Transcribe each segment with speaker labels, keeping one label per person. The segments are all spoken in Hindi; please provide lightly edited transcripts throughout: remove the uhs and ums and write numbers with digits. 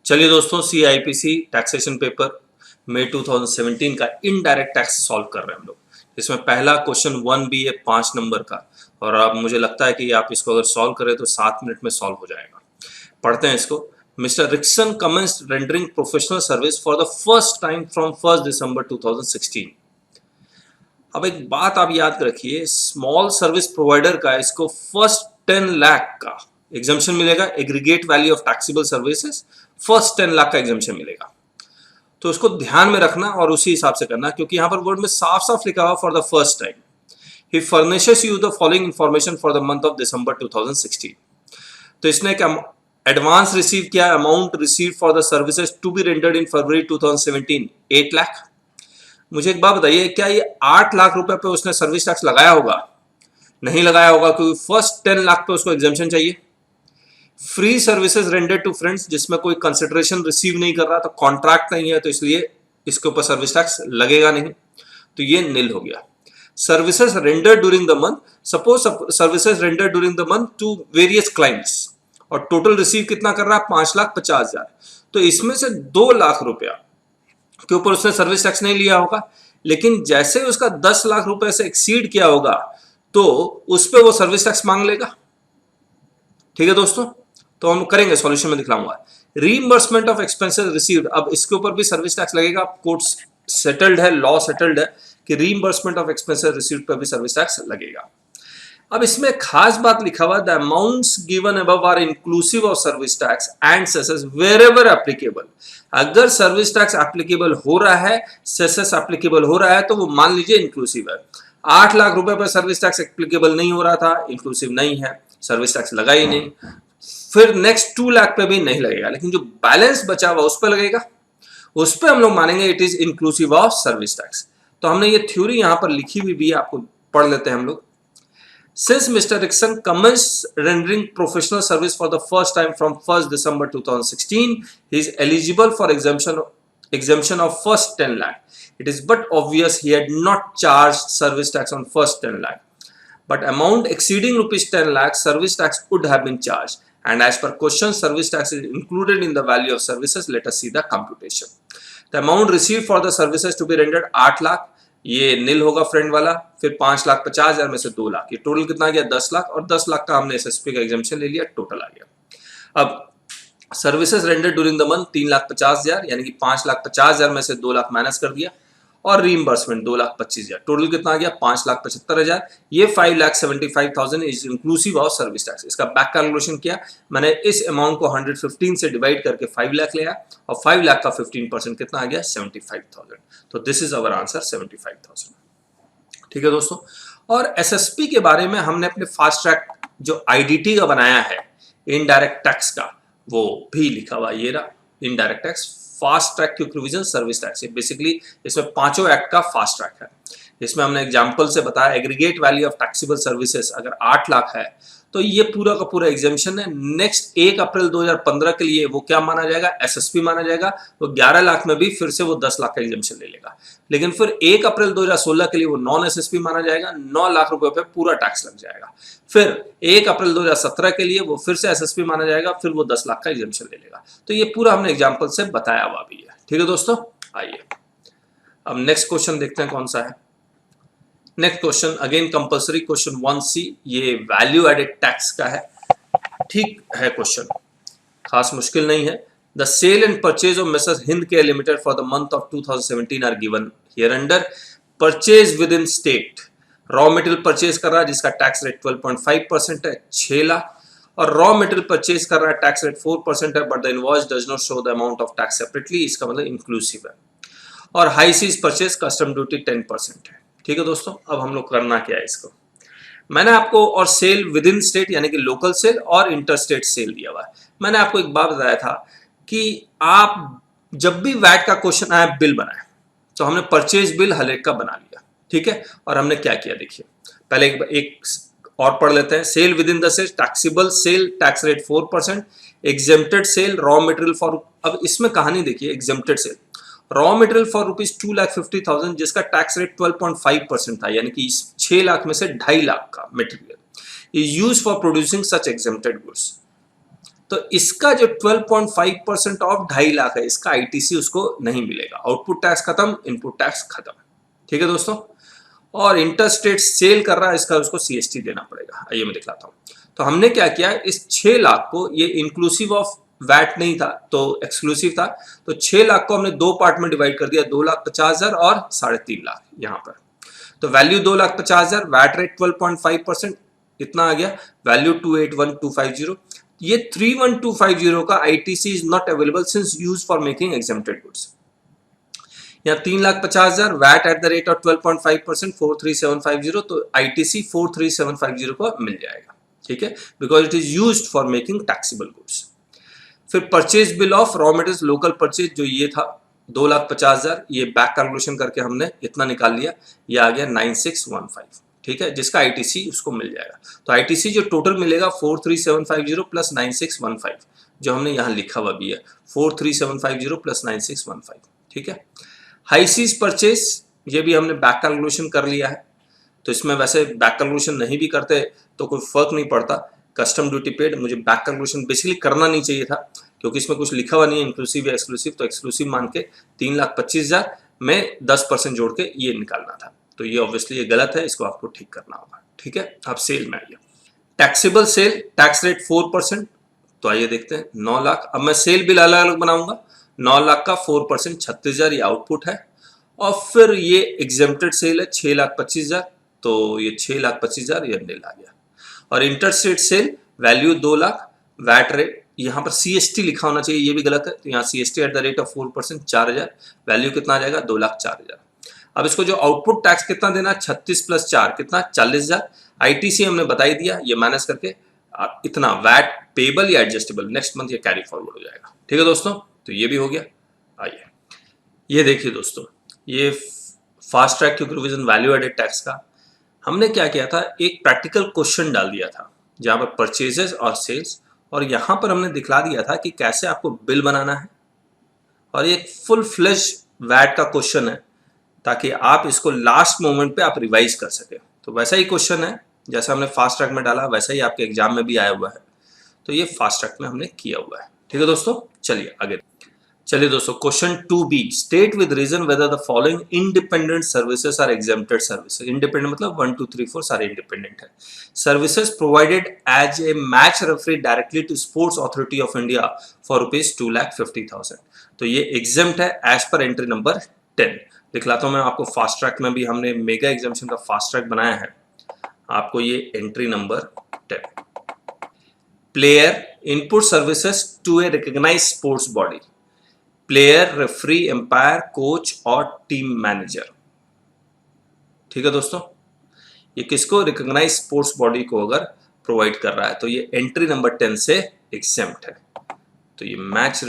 Speaker 1: चलिए दोस्तों, CIPC टैक्सेशन पेपर मई 2017 का इनडायरेक्ट टैक्स सॉल्व कर रहे हैं हम लोग। इसमें पहला क्वेश्चन 1B है 5 नंबर का, और अब मुझे लगता है कि आप इसको अगर सॉल्व करें तो 7 मिनट में सॉल्व हो जाएगा। पढ़ते हैं इसको। Mister Rixon commenced rendering professional service for the first time from 1 दिसंबर 2016। अब एक बात आप याद रखिए, स्मॉल सर्विस प्रोवाइडर का इसको फर्स्ट 10 लाख का एग्जाम्शन मिलेगा। Aggregate value of taxable services first 10 lakh का एग्जाम्शन मिलेगा। तो उसको ध्यान में रखना और उसी हिसाब से करना, क्योंकि यहां पर वर्ड में साफ साफ लिखा हुआ for the first time. He furnishes you the following information for the month of December 2016। तो इसने क्या एडवांस रिसीव किया, amount receive for the services to be rendered in February 2017 8 lakh. मुझे एक बात बताइए, क्या ये 8 लाख रुपए पे उसने सर्विस टैक्स लगाया होगा? नहीं लगाया होगा, क्योंकि फर्स्ट 10 लाख पे उसको एग्जाम्शन चाहिए। Free services rendered to friends, जिसमें कोई कंसिडरेशन रिसीव नहीं कर रहा, तो कॉन्ट्रैक्ट नहीं है, तो इसलिए इसके ऊपर सर्विस टैक्स लगेगा नहीं, तो ये निल हो गया। Services rendered during the month, suppose services rendered during the month to various clients, और टोटल रिसीव कितना कर रहा है? 5,50,000। तो इसमें से 2 लाख रुपया के ऊपर उसने सर्विस टैक्स नहीं लिया होगा, लेकिन जैसे उसका 10 लाख रुपए से एक्सीड किया होगा तो उस पर वो सर्विस टैक्स मांग लेगा। ठीक है दोस्तों, तो हम करेंगे, सॉल्यूशन में दिखलाऊंगा। रीइंबर्समेंट ऑफ एक्सपेंसेस रिसीव्ड, अब इसके ऊपर भी सर्विस टैक्स लगेगा। कोर्ट सेटल्ड है, लॉ सेटल्ड है कि रीइंबर्समेंट ऑफ एक्सपेंसेस रिसीव्ड पर भी सर्विस टैक्स लगेगा। अब इसमें खास बात लिखा हुआ, the amounts given above are inclusive of service tax and cesses wherever applicable. अगर सर्विस टैक्स एप्लीकेबल हो रहा है, सेसेस एप्लीकेबल हो रहा है, तो वो मान लीजिए इंक्लूसिव है। 8 लाख रुपए पर सर्विस टैक्स एप्लीकेबल नहीं हो रहा था, इंक्लूसिव नहीं है, सर्विस टैक्स लगा ही नहीं। फिर नेक्स्ट 2 लाख पे भी नहीं लगेगा, लेकिन जो बैलेंस बचा हुआ उस पर लगेगा। उस पर हम लोग मानेंगे it is inclusive of service tax. तो हमने ये थ्योरी यहां पर लिखी हुई भी है, आपको पढ़ लेते हैं हम लोग। Since Mr. Rickson commenced rendering professional service for the first time from 1st December 2016, he is eligible for exemption of first 10 lakh. It is but obvious he had not charged service tax on first 10 lakh. But amount exceeding rupees 10 lakh, service tax would have been charged. And as per question, service tax is included in the value of services. Let us see the computation. The amount received for the services to be rendered 8 lakh. ये नील होगा फ्रेंड वाला। फिर 5,50,000 में से 2 लाख, ये टोटल कितना आ गया? 10 लाख, और 10 लाख का हमने एसएसपी का एग्जाम्शन ले लिया, टोटल आ गया। अब services render during the month 3,50,000, यानी कि 5,50,000 में से 2 लाख माइनस कर दिया, और रीइंबर्समेंट 2,25,000, टोटल कितना आ गया? 5,75,000। ये 5,75,000 is inclusive of service tax. इसका बैक कैलकुलेशन किया मैंने, इस अमाउंट को 115 से डिवाइड करके 5 लाख लिया, और 5 लाख का 15% कितना आ गया? 75,000। तो दिस इज अवर आंसर, 75,000। ठीक है दोस्तों, और एसएसपी के बारे में हमने अपने फास्ट ट्रैक जो आईडीटी का बनाया है इनडायरेक्ट टैक्स का, वो भी लिखा हुआ ये रहा। Indirect tax fast track quick revision service tax, basically इसमें 5 एक्ट का फास्ट ट्रैक है। इसमें हमने एग्जांपल से बताया, aggregate value of taxable services अगर 8 लाख है तो ये पूरा का पूरा एग्जाम्शन है। नेक्स्ट 1 अप्रैल 2015 के लिए वो क्या माना जाएगा? एसएसपी माना जाएगा। वो 11 लाख में भी फिर से वो 10 लाख का एग्जाम्शन ले लेगा। लेकिन फिर 1 अप्रैल 2016 के लिए वो नॉन एसएसपी माना जाएगा, 9 लाख रुपए पे पूरा टैक्स लग जाएगा। फिर 1 अप्रैल 2017 के लिए वो फिर से एसएसपी माना जाएगा, फिर वो 10 लाख का एग्जाम्शन ले लेगा। तो ये पूरा हमने एग्जाम्पल से बताया हुआ भी है। ठीक है दोस्तों, आइए अब नेक्स्ट क्वेश्चन देखते हैं कौन सा है। Next question again compulsory, question 1C, ये वैल्यू एडेड टैक्स का है। ठीक है क्वेश्चन, खास मुश्किल नहीं है। The sale and purchase of Mrs Hind care limited for the month of 2017 are given here under. Purchase within state, raw material purchase कर रहा है जिसका टैक्स रेट 12.5% है, 6 लाख, और रॉ मटेरियल परचेज कर रहा है टैक्स रेट 4% है, but the invoice does not show the amount of tax separately, इसका मतलब इंक्लूसिव है। और high seas purchase custom duty 10% है। ठीक है दोस्तों, अब हम लोग करना क्या है इसको, मैंने आपको, और सेल विद इन स्टेट यानी कि लोकल सेल और इंटरस्टेट सेल दिया हुआ है। मैंने आपको एक बात बताया था कि आप जब भी वैट का क्वेश्चन आया बिल बनाए, तो हमने परचेज बिल हर एक का बना लिया। ठीक है, और हमने क्या किया देखिए, पहले एक और पढ़ लेते हैं। Sale within the sale, taxable sale tax rate 4%, exempted sale raw material for, अब इसमें कहानी देखिए, exempted sale raw material for rupees 2,50,000 जिसका टैक्स रेट 12.5% था, यानी कि 6 लाख में से 2.5 लाख का material is used for producing such exempted goods. तो इसका जो 12.5% ऑफ 2.5 लाख है, इसका आईटीसी उसको नहीं मिलेगा। आउटपुट टैक्स खत्म, इनपुट टैक्स खत्म। ठीक है दोस्तों। और इंटरस्टेट सेल कर रहा है, इसका उसको सीएसटी देना पड़ेगा। आइए मैं दिखलाता हूं। तो हमने क्या किया, इस 6 लाख को, ये इंक्लूसिव ऑफ वैट नहीं था तो एक्सक्लूसिव था, तो 6 लाख को हमने 2 पार्ट में डिवाइड कर दिया, 2,50,000 और 3.5 लाख यहां पर। तो वैल्यू 2,50,000, वैट रेट 12.5%, इतना आ गया। वैल्यू 281,250। ये 31250 का ITC is not available since use for making exempted goods. यहाँ 3,50,000, VAT at the rate of 12.5%, 43750, तो आईटीसी 43750 को मिल जाएगा। ठीक है, because it is used for making taxable goods. फिर purchase bill of raw materials local purchase, जो ये था 2,50,000, ये बैक कैलकुलेशन करके हमने इतना निकाल लिया, ये आ गया 9615। ठीक है, जिसका आईटीसी उसको मिल जाएगा। तो आईटीसी जो टोटल मिलेगा 43750 प्लस 9615, जो हमने यहाँ लिखा हुआ भी है, 43750 प्लस 9615। ठीक है। हाई सीज परचेज, ये भी हमने बैक कैलकुलेशन कर लिया है। तो इसमें वैसे बैक कैलकुलेशन नहीं भी करते तो कोई फर्क नहीं पड़ता। कस्टम ड्यूटी पेड, मुझे बैक कैलकुलेशन बेसिकली करना नहीं चाहिए था क्योंकि इसमें कुछ लिखा हुआ नहीं है इंक्लूसिव या एक्सक्लूसिव, तो एक्सक्लूसिव मान के 3,25,000 में 10% जोड़ के ये निकालना था। तो ये ऑब्वियसली ये गलत है, इसको आपको ठीक करना होगा। ठीक है, आप सेल में आइए। Taxable sale, tax rate 4%। तो आइए देखते हैं 9 लाख। अब मैं सेल बिल अलग अलग बनाऊंगा। 9 लाख का 4% 36,000 ये आउटपुट है। और फिर ये एग्जेम्प्टेड सेल है 6,25,000, तो ये 6,25,000 ये नील आ गया। और interstate sale value 2 lakh, VAT rate यहाँ पर सीएसटी लिखा होना चाहिए, ये भी गलत है, तो यहाँ CST eight the rate of 4%, 4,000, value कितना आ जाएगा 2,04,000। अब इसको जो आउटपुट टैक्स कितना देना, 36 प्लस 4 कितना 40,000। आईटीसी हमने बताई दिया, ये माइनस करके इतना वैट पेबल या एडजस्टेबल, नेक्स्ट मंथ ये कैरी फॉरवर्ड हो जाएगा। ठीक है दोस्तों, तो ये भी हो गया। आइए ये देखिए दोस्तों, ये fast track quick revision value added tax का हमने क्या किया था, एक प्रैक्टिकल क्वेश्चन डाल दिया था जहां पर परचेजेस और सेल्स, और यहां पर हमने दिखला दिया था कि कैसे आपको बिल बनाना है। और ये फुल फ्लेश वैट का क्वेश्चन है ताकि आप इसको लास्ट मोमेंट पे आप रिवाइज कर सके। तो वैसा ही क्वेश्चन है जैसा हमने फास्ट ट्रैक में डाला, वैसा ही आपके एग्जाम में भी आया हुआ है। तो ये फास्ट ट्रैक में हमने किया हुआ है। ठीक है दोस्तों, चलिए आगे। चलिए दोस्तों, question 2B, state with reason whether the following independent services are exempted services. Independent मतलब 1 2 3 4 सारे इंडिपेंडेंट है। Services provided as a match referee directly to sports authority of India for ₹2,50,000। तो ये एग्जेम्प्ट है एज पर एंट्री नंबर 10। दिखलाता हूं मैं आपको, फास्ट ट्रैक में भी हमने मेगा एग्जामिनेशन का फास्ट ट्रैक बनाया है। आपको ये entry number 10, player input services to a recognised sports body, player, referee, umpire, coach और टीम मैनेजर। ठीक है दोस्तों, ये किसको, रिकॉग्नाइज स्पोर्ट्स बॉडी को अगर प्रोवाइड कर रहा है तो ये एंट्री नंबर 10 से एग्जेम्प्ट है। तो ये match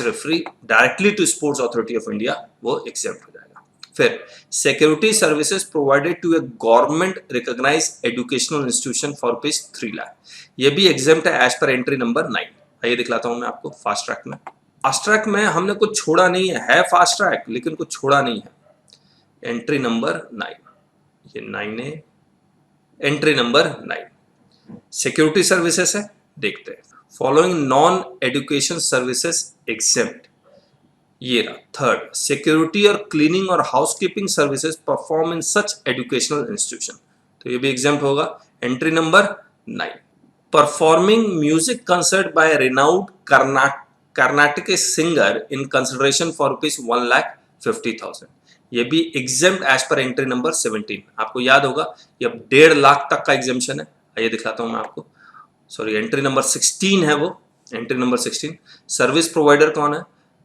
Speaker 1: referee directly to sports authority of India, वो एग्जेम्प्ट हो जाएगा। फिर security services provided to a government recognise educational institution for ₹3 lakh, ये भी एग्जेम्प्ट है एज पर एंट्री नंबर 9। आइए दिखलाता हूं मैं आपको फास्ट ट्रैक में। फास्ट ट्रैक में हमने कुछ छोड़ा नहीं है फास्ट ट्रैक, लेकिन कुछ छोड़ा नहीं है। एंट्री नंबर 9, ये 9 है, एंट्री नंबर 9 सिक्योरिटी सर्विसेज है। देखते हैं, following non education services exempt, ये रहा। थर्ड, सिक्योरिटी और क्लीनिंग और housekeeping services perform in such educational institution, तो ये भी एग्जेम्प्ट होगा। Entry number 9, performing music concert by renowned Karnataka singer in consideration for ₹1,50,000, ये भी exempt as per entry number 17। आपको याद होगा ये अब 1.5 लाख तक का एग्जेम्पशन है। आइए दिखाता हूं मैं आपको, सॉरी एंट्री नंबर 16 है वो, एंट्री नंबर 16। सर्विस प्रोवाइडर कौन है,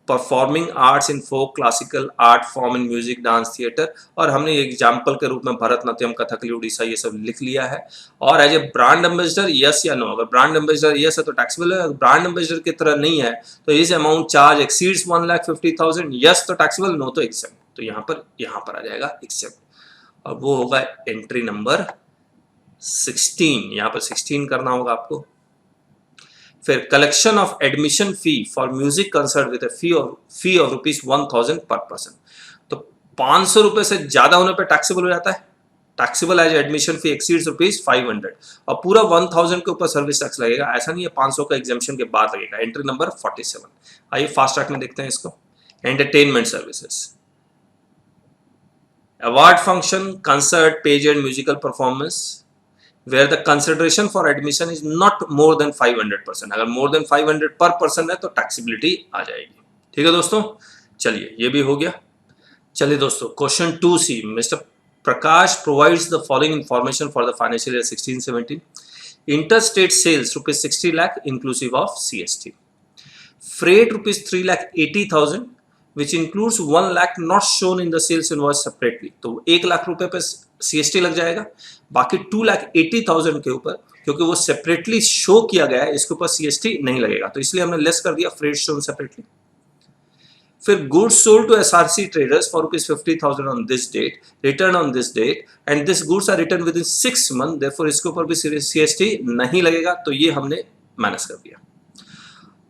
Speaker 1: performing arts in folk, classical art form in music, dance, theatre, और हमने एग्जाम्पल के रूप में भरतनाट्यम, कथकली, उड़ीसा ये सब लिख लिया है। और as a brand ambassador yes या नो, अगर ब्रांड एम्बेसडर यस है तो टैक्सेबल है, अगर ब्रांड एम्बेसडर की तरह नहीं है तो इस अमाउंट चार्ज एक्सीड्स 1,50,000, यस तो टैक्सेबल, नो तो एग्जेम्प्ट। तो यहाँ पर आ जाएगा एग्जेम्प्ट, और वो होगा एंट्री नंबर 16। यहाँ पर 16 करना होगा आपको। फिर collection of admission fee for music concert with fee of ₹1,000 पर पर्सन, तो 500 रुपए से ज्यादा होने पर टैक्सेबल हो जाता है। Taxable as admission fee exceeds ₹500 और पूरा 1000 के ऊपर सर्विस टैक्स लगेगा, ऐसा नहीं है 500 का एग्जेम्पशन के बाद लगेगा। Entry number 47। आइए फास्ट ट्रैक में देखते हैं इसको। Entertainment services, award function, concert, pageant, musical performance where the consideration for admission is not more than 500%। अगर मोर देन 500 पर पर्सन है तो टैक्सेबिलिटी आ जाएगी। ठीक है दोस्तों, चलिए ये भी हो गया। चलिए दोस्तों, question 2C, Mr Prakash provides the following information for the financial year 16-17। Interstate sales ₹60 lakh inclusive of CST, freight ₹3,80,000 which includes 1 lakh not shown in the sales invoice separately। तो 1 लाख रुपए पे CST लग जाएगा, बाकी 2,80,000 के ऊपर क्योंकि वो सेपरेटली शो किया गया है, इसके ऊपर CST नहीं लगेगा, तो इसलिए हमने लेस कर दिया फ्रेट शोन सेपरेटली। फिर goods sold to SRC traders for ₹50,000 on this date, return on this date and this goods are return within 6 months, therefore इसके ऊपर भी CST नहीं लगेगा, तो ये हमने माइनस कर दिया।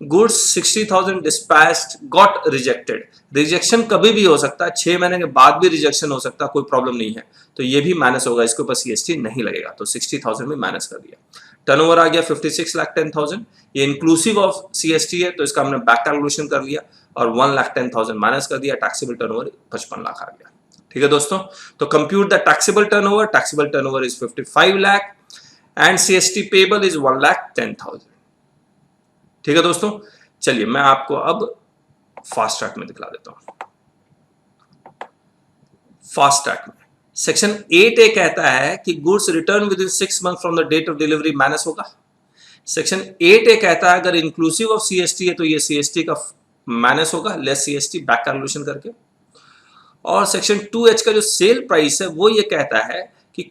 Speaker 1: Goods 60,000 dispatched got rejected, rejection कभी भी हो सकता है, 6 महीने के बाद भी रिजेक्शन हो सकता है, कोई प्रॉब्लम नहीं है, तो ये भी माइनस होगा, इसके ऊपर CST नहीं लगेगा, तो 60,000 में माइनस कर दिया। टर्नओवर आ गया 56,10,000, ये इंक्लूसिव ऑफ CST है, तो इसका हमने बैक कैलकुलेशन कर लिया और 1,10,000 माइनस कर दिया, टैक्सेबल टर्नओवर 55 लाख आ गया। ठीक है दोस्तों, तो compute the taxable turnover is 55 lakh and CST payable is 1,10,000। ठीक है दोस्तों, चलिए मैं आपको अब फास्ट ट्रैक में दिखला देता हूं। फास्ट ट्रैक में सेक्शन 8A कहता है कि goods return within 6 months from the date of delivery minus होगा। सेक्शन 8A कहता है अगर इंक्लूसिव ऑफ CST है तो ये CST का माइनस होगा, लेस CST बैक कैलकुलेशन करके। और सेक्शन 2H का जो सेल प्राइस है वो ये कहता है कि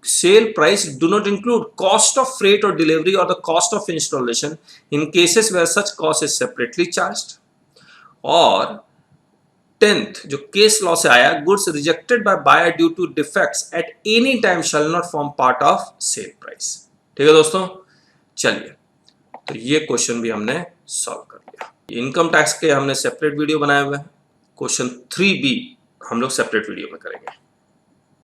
Speaker 1: sale price do not include cost of freight or delivery or the cost of installation in cases where such cost is separately charged। और 10th जो केस लॉ से आया, goods rejected by buyer due to defects at any time shall not form part of sale price. ठीक है दोस्तों, चलिए तो ये क्वेश्चन भी हमने सॉल्व कर लिया। इनकम टैक्स के हमने सेपरेट वीडियो बनाए हुए हैं, क्वेश्चन 3B हम लोग सेपरेट वीडियो में करेंगे।